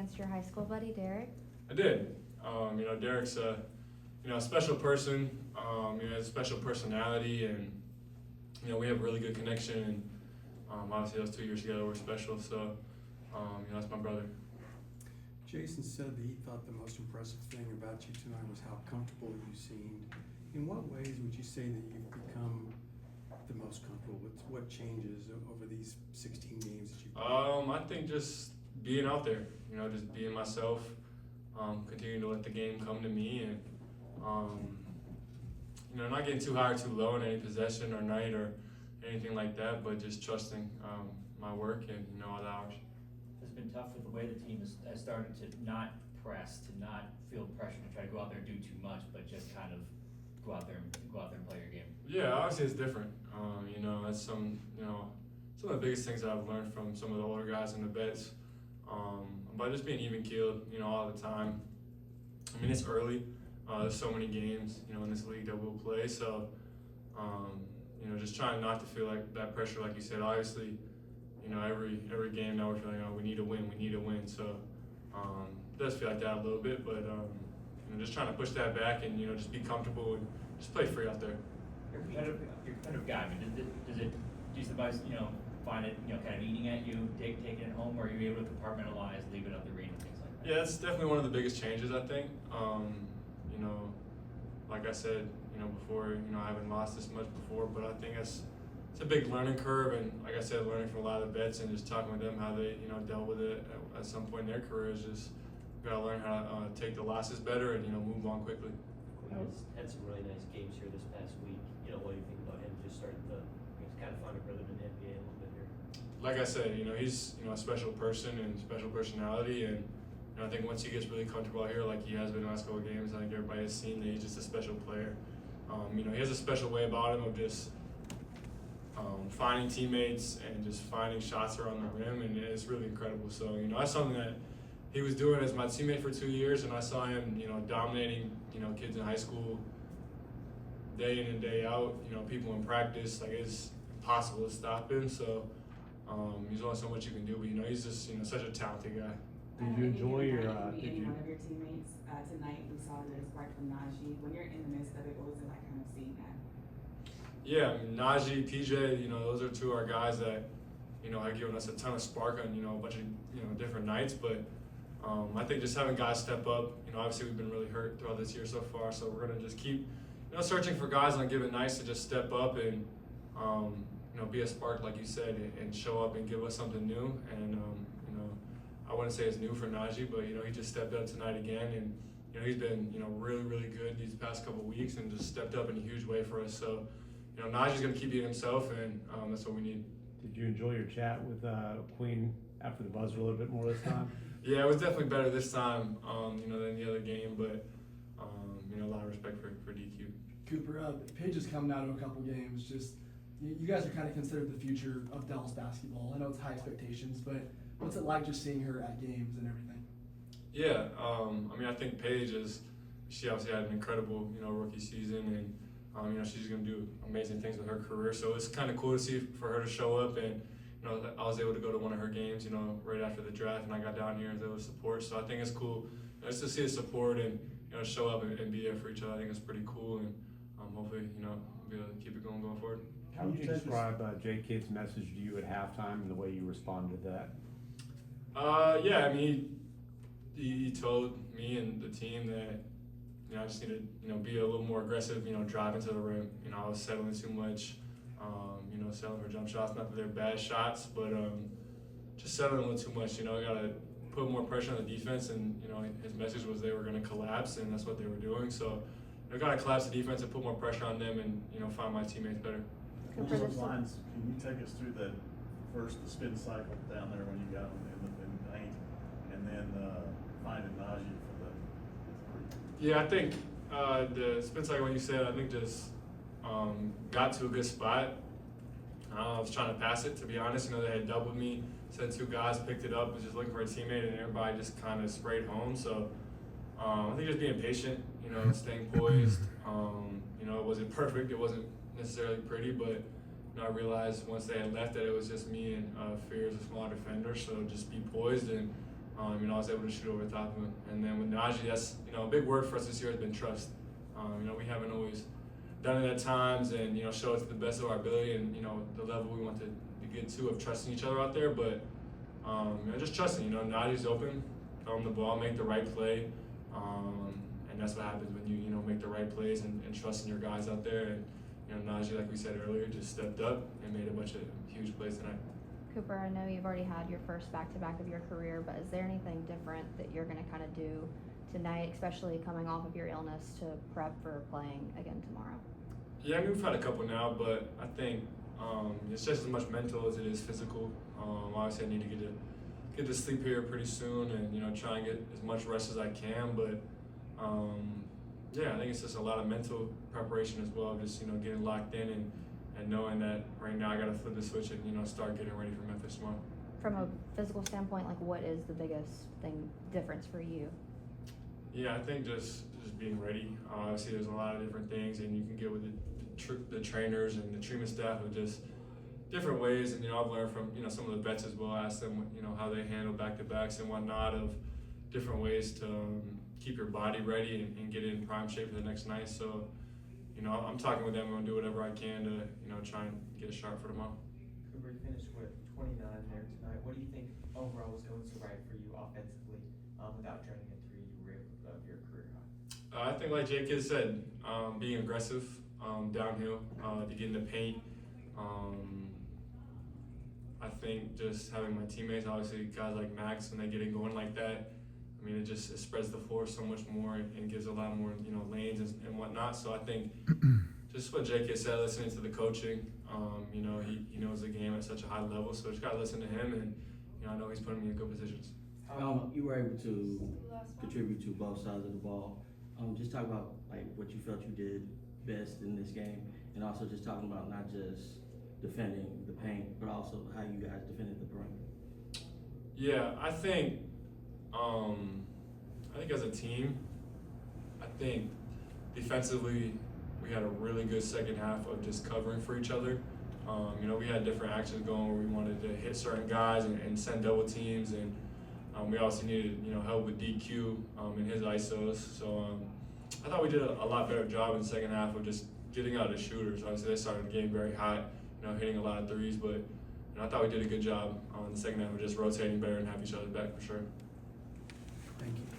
against your high school buddy, Derek? I did. Derek's a special person. He has a special personality, and we have a really good connection. And obviously, those 2 years together were special. So, that's my brother. Jason said that he thought the most impressive thing about you tonight was how comfortable you seemed. In what ways would you say that you've become the most comfortable? What changes over these 16 games that you've played? I think just being out there, just being myself, continuing to let the game come to me, and not getting too high or too low in any possession or night or anything like that, but just trusting my work and all the hours. It's been tough with the way the team has started to not press, to not feel pressure to try to go out there and do too much, but just kind of go out there and play your game. Yeah, obviously it's different. That's some of the biggest things that I've learned from some of the older guys and the vets. By just being even keeled, all the time. I mean, it's early. There's so many games, in this league that we'll play. So, just trying not to feel like that pressure, like you said. Obviously, every game now we're feeling, we need to win. So, it does feel like that a little bit, but just trying to push that back and just be comfortable and just play free out there. You're a competitive guy. I mean, do somebody find it kind of eating at you, taking it home, or are you able to compartmentalize, leave it up the arena, things like that? Yeah, that's definitely one of the biggest changes, I think. Like I said, before, I haven't lost this much before, but I think it's a big learning curve, and like I said, learning from a lot of the vets and just talking with them how they, dealt with it at some point in their careers. Just gotta learn how to take the losses better and move on quickly. He's had some really nice games here this past week. What do you think about him just starting to kind of find a rhythm in the NBA a little bit here? Like I said, he's a special person and special personality, and I think once he gets really comfortable out here, like he has been in the last couple of games, I think everybody has seen that he's just a special player. He has a special way about him of just finding teammates and just finding shots around the rim, and it's really incredible. So, that's something that he was doing as my teammate for 2 years, and I saw him, dominating, kids in high school day in and day out, people in practice. Like, it's impossible to stop him. So, there's only so much you can do, but, he's just, such a talented guy. Did you enjoy your, one of your teammates tonight? We saw the spark from Najee. When you're in the midst of it, what was it like kind of seeing that? Yeah, I mean, Najee, PJ, those are two of our guys that, have given us a ton of spark on, a bunch of, different nights. But I think just having guys step up, obviously we've been really hurt throughout this year so far. So we're going to just keep, searching for guys on given nights to just step up and, be a spark, like you said, and show up and give us something new. And, I wouldn't say it's new for Najee, but, he just stepped up tonight again. And, he's been, really, really good these past couple of weeks and just stepped up in a huge way for us. So, Najee's going to keep being himself, and that's what we need. Did you enjoy your chat with Queen after the buzzer a little bit more this time? Yeah, it was definitely better this time, than the other game, but, a lot of respect for DQ. Cooper, Paige has come now to a couple games. Just you guys are kind of considered the future of Dallas basketball. I know it's high expectations, but what's it like just seeing her at games and everything? Yeah, I think Paige she obviously had an incredible, rookie season, and she's going to do amazing things with her career. So it's kind of cool to see for her to show up, and I was able to go to one of her games, right after the draft, and I got down here and there was support. So I think it's cool just to see the support and show up and be there for each other. I think it's pretty cool, and hopefully be able to keep it going forward. How would you describe Jay Kidd's message to you at halftime and the way you responded to that? Yeah, I mean, he told me and the team that I just need to be a little more aggressive, driving to the rim. I was settling too much, settling for jump shots. Not that they're bad shots, but just settling a little too much. Got to put more pressure on the defense, and his message was they were going to collapse, and that's what they were doing. So got to collapse the defense and put more pressure on them, and find my teammates better. Along those lines, can you take us through the spin cycle down there when you got them in the paint, and then finding Najee for the three? Yeah, I think the spin cycle, when you said, I think just got to a good spot. I was trying to pass it, to be honest. They had doubled me, sent two guys, picked it up, was just looking for a teammate, and everybody just kind of sprayed home. So I think just being patient, staying poised. It wasn't perfect. It wasn't necessarily pretty, but I realized once they had left that it was just me and Fear as a small defender. So just be poised and You know, I was able to shoot over the top of him. And then with Najee, that's, you know, a big word for us this year has been trust. You know, we haven't always done it at times and, you know, show it to the best of our ability and, you know, the level we want to get to of trusting each other out there. But, you know, just trusting, you know, Najee's open, throw him the ball, make the right play. And that's what happens when you know, make the right plays and trusting your guys out there. And, you know, Najee, like we said earlier, just stepped up and made a bunch of huge plays tonight. Cooper, I know you've already had your first back-to-back of your career, but is there anything different that you're going to kind of do tonight, especially coming off of your illness, to prep for playing again tomorrow? Yeah, I mean, we've had a couple now, but I think it's just as much mental as it is physical. Obviously, I need to get to sleep here pretty soon and, you know, try and get as much rest as I can. But, yeah, I think it's just a lot of mental preparation as well, just, you know, getting locked in and knowing that right now I got to flip the switch and, you know, start getting ready for Memphis tomorrow. From a physical standpoint, like, what is the biggest difference for you? Yeah, I think just being ready. Obviously, there's a lot of different things, and you can get with the trainers and the treatment staff of just different ways. And, you know, I've learned from, you know, some of the vets as well. I asked them, you know, how they handle back-to-backs and whatnot, of different ways to keep your body ready and get in prime shape for the next night. So, you know, I'm talking with them. I'm gonna do whatever I can to, you know, try and get sharp for tomorrow. Cooper, you finished with 29 there tonight. What do you think overall was going so right for you offensively without turning a three? You were able to put up your career high. I think, like Jake has said, being aggressive downhill to get in the paint. I think just having my teammates, obviously guys like Max, when they get it going like that, I mean, it spreads the floor so much more and gives a lot more, you know, lanes and whatnot. So I think just what Jake has said, listening to the coaching, you know, he knows the game at such a high level, so just gotta listen to him, and, you know, I know he's putting me in good positions. You were able to contribute to both sides of the ball. Just talk about like what you felt you did best in this game, and also just talking about not just defending the paint, but also how you guys defended the perimeter. Yeah, I think as a team, I think defensively we had a really good second half of just covering for each other. You know, we had different actions going where we wanted to hit certain guys and send double teams, and we also needed, you know, help with DQ in his ISOs. So I thought we did a lot better job in the second half of just getting out of the shooters. Obviously, they started the game very hot, you know, hitting a lot of threes, but, you know, I thought we did a good job in the second half of just rotating better and have each other back for sure. Thank you.